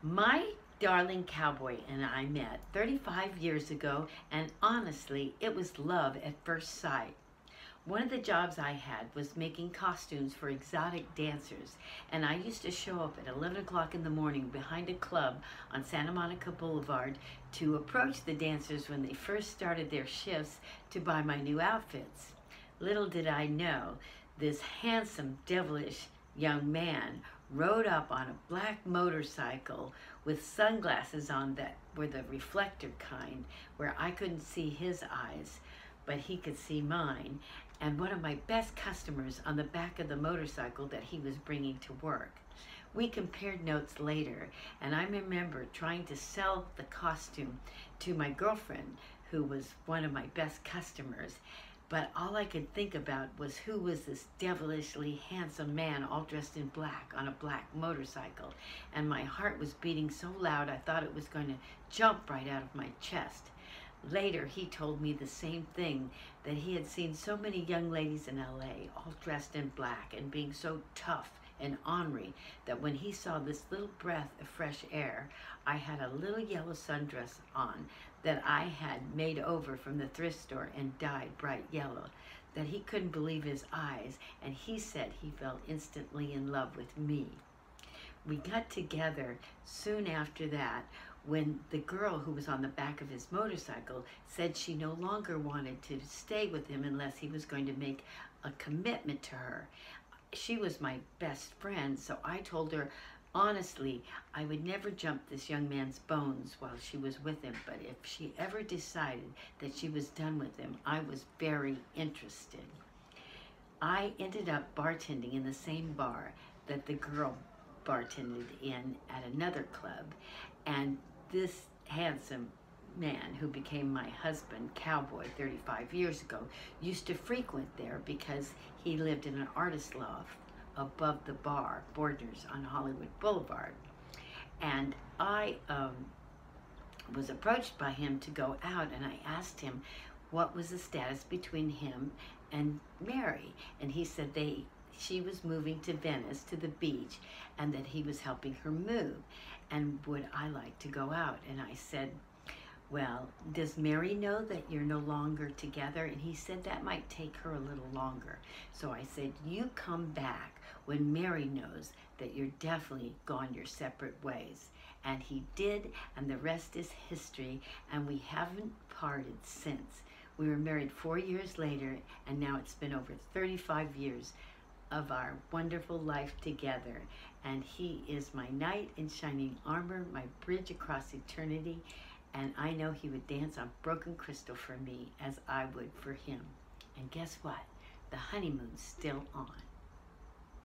My darling cowboy and I met 35 years ago, and honestly, it was love at first sight. One of the jobs I had was making costumes for exotic dancers, and I used to show up at 11 o'clock in the morning behind a club on Santa Monica Boulevard to approach the dancers when they first started their shifts to buy my new outfits. Little did I know, this handsome, devilish young man rode up on a black motorcycle with sunglasses on that were the reflector kind, where I couldn't see his eyes, but he could see mine, and one of my best customers on the back of the motorcycle that he was bringing to work. We compared notes later, and I remember trying to sell the costume to my girlfriend, who was one of my best customers, but all I could think about was who was this devilishly handsome man all dressed in black on a black motorcycle. And my heart was beating so loud I thought it was going to jump right out of my chest. Later, he told me the same thing, that he had seen so many young ladies in LA all dressed in black and being so tough and ornery that when he saw this little breath of fresh air, I had a little yellow sundress on that I had made over from the thrift store and dyed bright yellow, that he couldn't believe his eyes, and he said he fell instantly in love with me. We got together soon after that when the girl who was on the back of his motorcycle said she no longer wanted to stay with him unless he was going to make a commitment to her. She was my best friend, so I told her, honestly, I would never jump this young man's bones while she was with him, but if she ever decided that she was done with him, I was very interested. I ended up bartending in the same bar that the girl bartended in at another club, and this handsome man who became my husband, cowboy, 35 years ago, used to frequent there because he lived in an artist loft above the bar, Borders on Hollywood Boulevard. And I was approached by him to go out, and I asked him what was the status between him and Mary. And he said she was moving to Venice, to the beach, and that he was helping her move. And would I like to go out? And I said, well, does Mary know that you're no longer together? And he said that might take her a little longer. So I said, you come back when Mary knows that you're definitely gone your separate ways. And he did, and the rest is history, and we haven't parted since. We were married 4 years later, and now it's been over 35 years of our wonderful life together. And he is my knight in shining armor, my bridge across eternity, and I know he would dance on broken crystal for me as I would for him. And guess what? The honeymoon's still on.